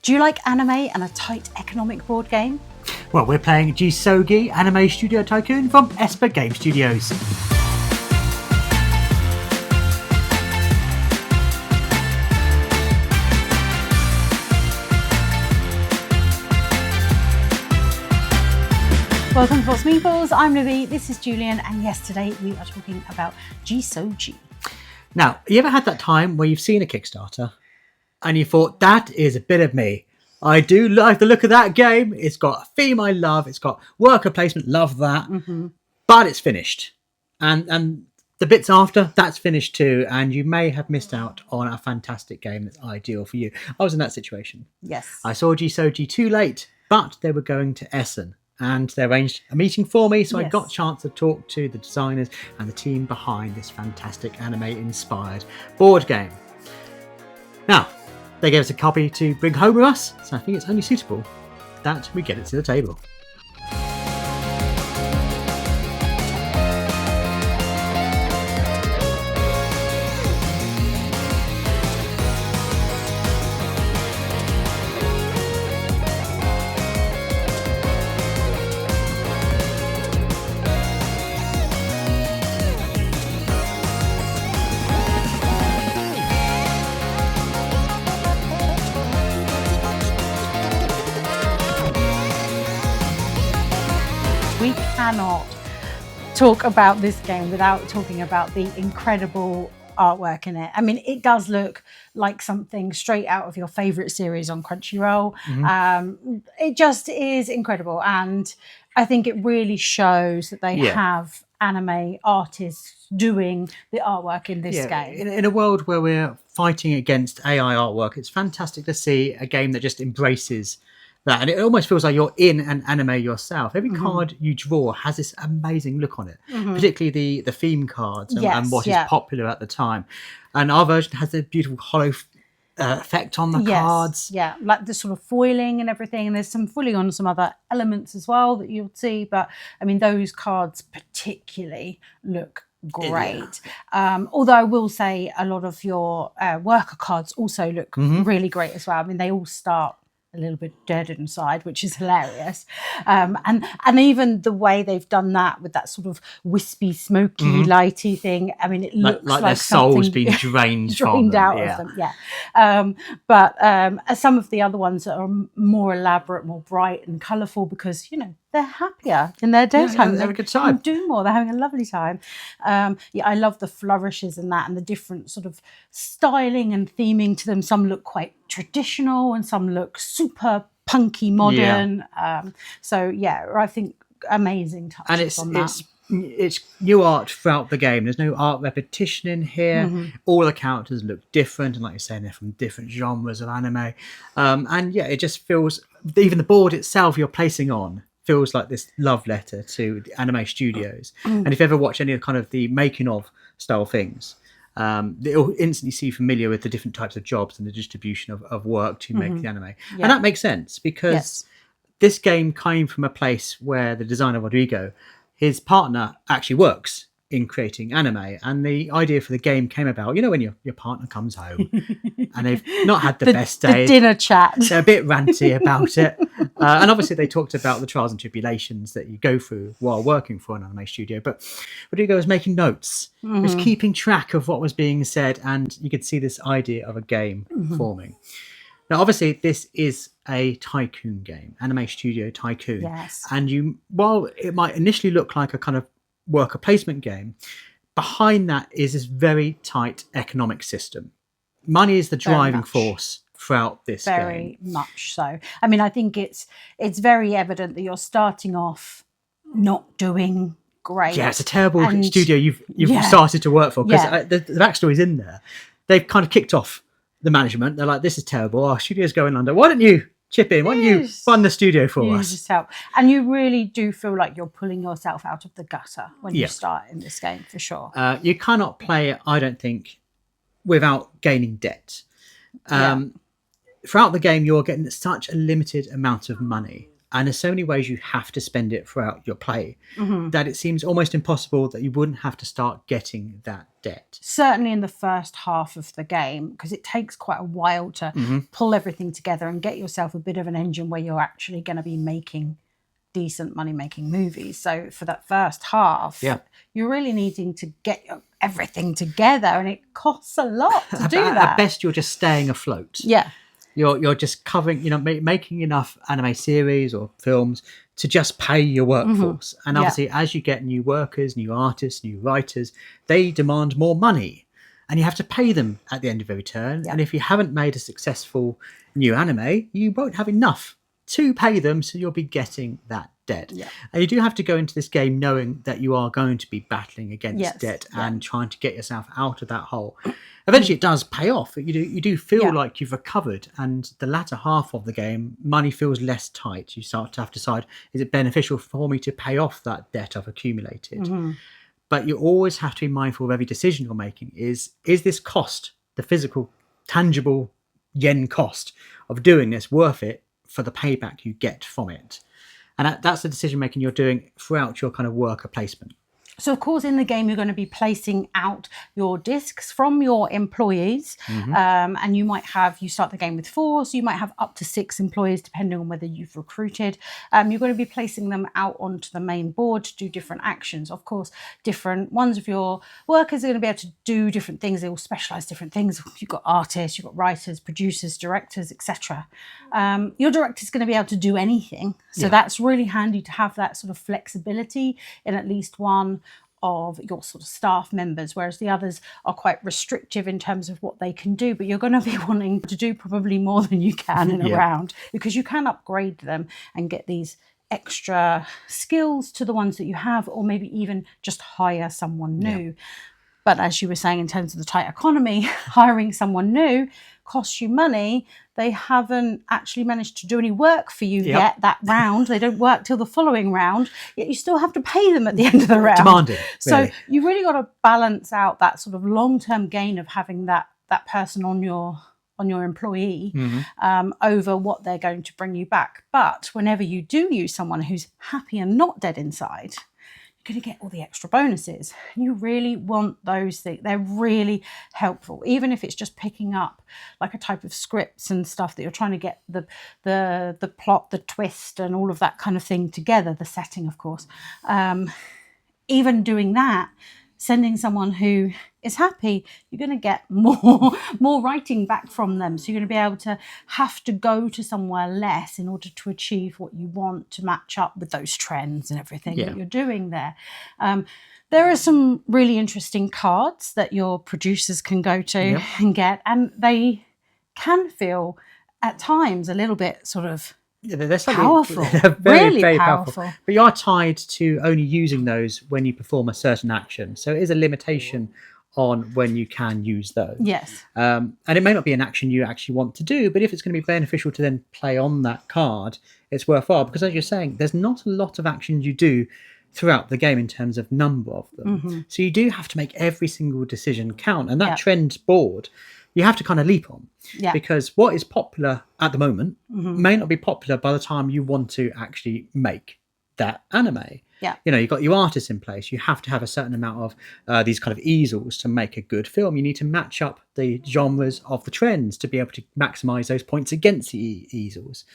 Do you like anime and a tight economic board game? Well, we're playing Jisogi Anime Studio Tycoon from Esper Game Studios. Welcome to What's Meeples. I'm Libby, this is Julian, and yes, today we are talking about Jisogi. Now, you ever had that time where you've seen a Kickstarter and you thought, that is a bit of me. I do like the look of that game. It's got a theme I love. It's got worker placement, love that. Mm-hmm. But it's finished. And the bits after, that's finished too. And you may have missed out on a fantastic game that's ideal for you. I was in that situation. Yes. I saw Jisogi too late, but they were going to Essen. And they arranged a meeting for me, so I got a chance to talk to the designers and the team behind this fantastic anime-inspired board game. Now, they gave us a copy to bring home with us, so I think it's only suitable that we get it to the table. We cannot talk about this game without talking about the incredible artwork in it. I mean, it does look like something straight out of your favourite series on Crunchyroll. Mm-hmm. It just is incredible. And I think it really shows that they have anime artists doing the artwork in this game. In a world where we're fighting against AI artwork, it's fantastic to see a game that just embraces that, and it almost feels like you're in an anime yourself. Every card you draw has this amazing look on it, particularly the theme cards and what is popular at the time. And our version has a beautiful hollow effect on the cards. Yeah, like the sort of foiling and everything. And there's some foiling on some other elements as well that you'll see. But I mean, those cards particularly look great. Although I will say a lot of your worker cards also look really great as well. I mean, they all start a little bit dead inside, which is hilarious. And even the way they've done that with that sort of wispy, smoky, lighty thing. I mean, it looks like their soul's been drained from them. out of them. Yeah. But some of the other ones that are more elaborate, more bright and colourful because, you know, they're happier in their daytime. They're having a good time. Doing more. They're having a lovely time. I love the flourishes in that and the different sort of styling and theming to them. Some look quite traditional and some look super punky modern. I think amazing touches on that. It's new art throughout the game. There's no art repetition in here. All the characters look different, and like you're saying, they're from different genres of anime. It just feels, even the board itself you're placing on feels like this love letter to the anime studios. And if you ever watch any of kind of the making of style things, you'll instantly see familiar with the different types of jobs and the distribution of work to make the anime. And that makes sense because this game came from a place where the designer Rodrigo, his partner, actually works in creating anime, and the idea for the game came about, you know, when your partner comes home and they've not had the best day. The dinner chat. They're a bit ranty about it. And obviously they talked about the trials and tribulations that you go through while working for an anime studio. But Rodrigo was making notes. He was keeping track of what was being said, and you could see this idea of a game forming. Now, obviously, this is a tycoon game, Anime Studio Tycoon. Yes. And while it might initially look like a kind of worker placement game, behind that is this very tight economic system. Money is the driving force throughout this game. Very much so. I mean, I think it's very evident that you're starting off not doing great. Yeah, it's a terrible studio you've started to work for, because the backstory's in there. They've kind of kicked off the management. They're like, this is terrible. Our studio's going under. Why don't you chip in? Why don't you fund the studio for us? Just help. And you really do feel like you're pulling yourself out of the gutter when you start in this game, for sure. You cannot play it, I don't think, without gaining debt. Throughout the game, you're getting such a limited amount of money. and there's so many ways you have to spend it throughout your play that it seems almost impossible that you wouldn't have to start getting that debt. Certainly in the first half of the game, because it takes quite a while to pull everything together and get yourself a bit of an engine where you're actually going to be making decent money-making movies. So for that first half, you're really needing to get everything together, and it costs a lot to do that. At best, you're just staying afloat. Yeah. You're just covering, making enough anime series or films to just pay your workforce. And obviously, as you get new workers, new artists, new writers, they demand more money. And you have to pay them at the end of every turn. And if you haven't made a successful new anime, you won't have enough to pay them. So you'll be getting that debt. And you do have to go into this game knowing that you are going to be battling against debt and trying to get yourself out of that hole. Eventually it does pay off. You do feel like you've recovered, and the latter half of the game, money feels less tight. You start to have to decide, is it beneficial for me to pay off that debt I've accumulated? But you always have to be mindful of every decision you're making. Is this cost, the physical, tangible yen cost of doing this, worth it for the payback you get from it? And that's the decision making you're doing throughout your kind of worker placement. So, of course, in the game, you're going to be placing out your discs from your employees. And you start the game with 4, so you might have up to 6 employees, depending on whether you've recruited. You're going to be placing them out onto the main board to do different actions. Of course, different ones of your workers are going to be able to do different things. They all specialise different things. You've got artists, you've got writers, producers, directors, etc. Your director's going to be able to do anything. So that's really handy to have that sort of flexibility in at least one of your sort of staff members, whereas the others are quite restrictive in terms of what they can do, but you're going to be wanting to do probably more than you can in a round, because you can upgrade them and get these extra skills to the ones that you have, or maybe even just hire someone new. But as you were saying, in terms of the tight economy, hiring someone new costs you money. They haven't actually managed to do any work for you yet that round. They don't work till the following round, yet you still have to pay them at the end of the round. Demanding, really. So you really got to balance out that sort of long-term gain of having that person on your employee over what they're going to bring you back. But whenever you do use someone who's happy and not dead inside, you're going to get all the extra bonuses. You really want those things. They're really helpful, even if it's just picking up like a type of scripts and stuff that you're trying to get the plot, the twist, and all of that kind of thing together. The setting, of course. Even doing that, sending someone who is happy, you're going to get more writing back from them. So you're going to be able to have to go to somewhere less in order to achieve what you want to match up with those trends and everything that you're doing there. There are some really interesting cards that your producers can go to and get, and they can feel at times a little bit sort of they're powerful. They're very, really very powerful. But you are tied to only using those when you perform a certain action. So it is a limitation on when you can use those. Yes. And it may not be an action you actually want to do, but if it's going to be beneficial to then play on that card, it's worthwhile. Because as you're saying, there's not a lot of actions you do throughout the game in terms of number of them. So you do have to make every single decision count. And that trend board, you have to kind of leap on. Because what is popular at the moment may not be popular by the time you want to actually make that anime. You've got your artists in place. You have to have a certain amount of these kind of easels to make a good film. You need to match up the genres of the trends to be able to maximize those points against the easels.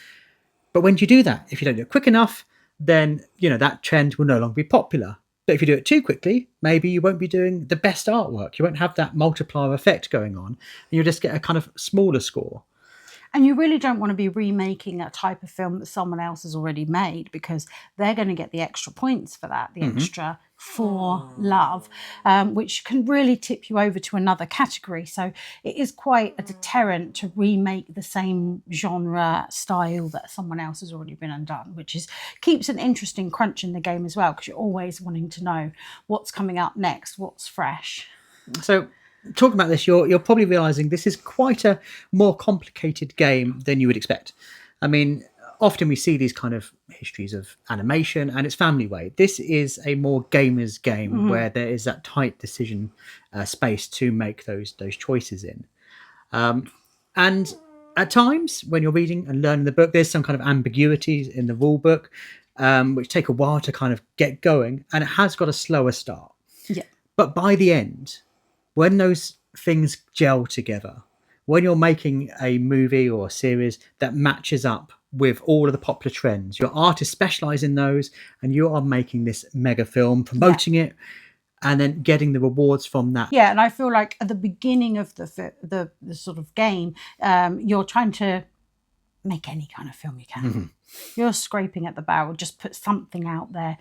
But when you do that, if you don't do it quick enough, then that trend will no longer be popular. But if you do it too quickly, maybe you won't be doing the best artwork. You won't have that multiplier effect going on, and you'll just get a kind of smaller score. And you really don't want to be remaking a type of film that someone else has already made, because they're going to get the extra points for that, the extra for love, which can really tip you over to another category. So it is quite a deterrent to remake the same genre style that someone else has already been and done, which keeps an interesting crunch in the game as well, because you're always wanting to know what's coming up next, what's fresh. So talking about this, you're probably realizing this is quite a more complicated game than you would expect. I mean, often we see these kind of histories of animation and it's family way. This is a more gamer's game where there is that tight decision space to make those choices in. And At times, when you're reading and learning the book, there's some kind of ambiguities in the rule book, which take a while to kind of get going, and it has got a slower start. Yeah. But by the end, when those things gel together, when you're making a movie or a series that matches up with all of the popular trends, your artists specialize in those, and you are making this mega film, promoting it, and then getting the rewards from that. Yeah, and I feel like at the beginning of the sort of game, you're trying to make any kind of film you can. You're scraping at the barrel, just put something out there,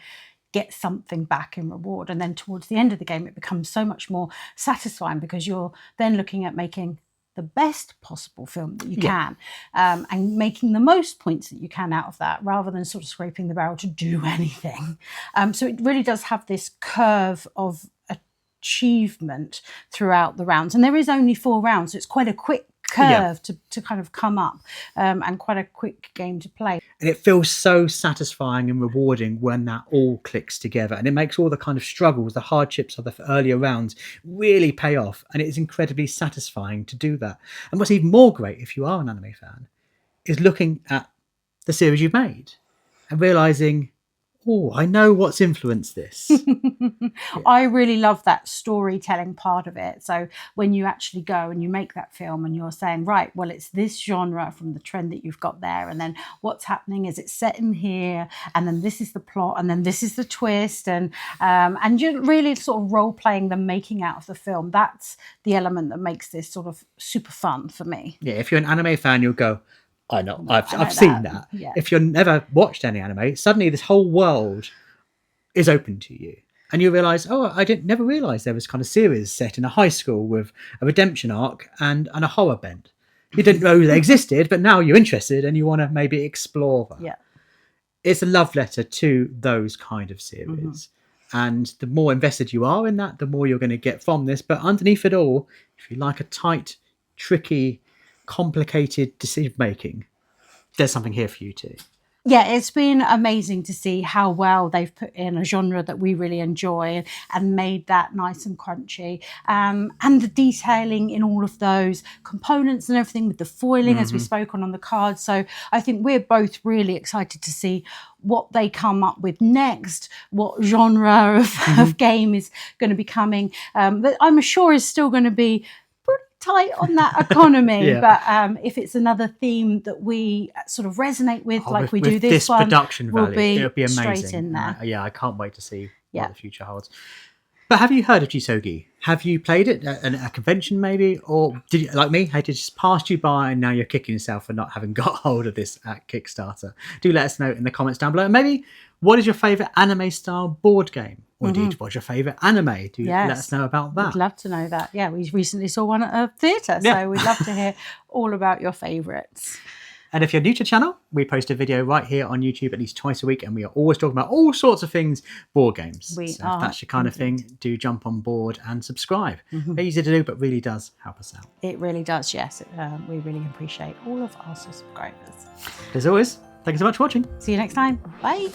get something back in reward. And then towards the end of the game, it becomes so much more satisfying because you're then looking at making the best possible film that you can, and making the most points that you can out of that, rather than sort of scraping the barrel to do anything. So it really does have this curve of achievement throughout the rounds. And there is only 4 rounds, so it's quite a quick curve to kind of come up, and quite a quick game to play. And it feels so satisfying and rewarding when that all clicks together, and it makes all the kind of struggles, the hardships of the earlier rounds really pay off, and it's incredibly satisfying to do that. And what's even more great, if you are an anime fan, is looking at the series you've made and realizing, oh, I know what's influenced this. I really love that storytelling part of it. So when you actually go and you make that film and you're saying, right, well, it's this genre from the trend that you've got there, and then what's happening is it's set in here, and then this is the plot, and then this is the twist, and you're really sort of role playing the making out of the film. That's the element that makes this sort of super fun for me. Yeah, if you're an anime fan, you'll go, I know, I've seen that. Yeah. If you've never watched any anime, suddenly this whole world is open to you. And you realise, oh, I never realised there was kind of series set in a high school with a redemption arc and a horror bent. You didn't know they existed, but now you're interested and you want to maybe explore them. Yeah. It's a love letter to those kind of series. And the more invested you are in that, the more you're going to get from this. But underneath it all, if you like a tight, tricky, complicated decision making, there's something here for you too. Yeah, it's been amazing to see how well they've put in a genre that we really enjoy and made that nice and crunchy. And the detailing in all of those components and everything with the foiling, as we spoke on the cards. So I think we're both really excited to see what they come up with next, what genre of game is going to be coming. That I'm sure is still going to be tight on that economy, but if it's another theme that we sort of resonate with, we do this one, production value, it'll be amazing. Straight in there. I can't wait to see what the future holds. But have you heard of Jisogi? Have you played it at a convention maybe, or did you, like me, had it just passed you by and now you're kicking yourself for not having got hold of this at Kickstarter? Do let us know in the comments down below. And maybe, what is your favourite anime style board game? Or indeed, what's your favourite anime? Do let us know about that. We'd love to know that. Yeah, we recently saw one at a theatre, so we'd love to hear all about your favourites. And if you're new to the channel, we post a video right here on YouTube at least twice a week, and we are always talking about all sorts of things board games. So if that's your kind of thing, do jump on board and subscribe. Easy to do, but really does help us out. It really does, yes. We really appreciate all of our subscribers. As always, thank you so much for watching. See you next time. Bye.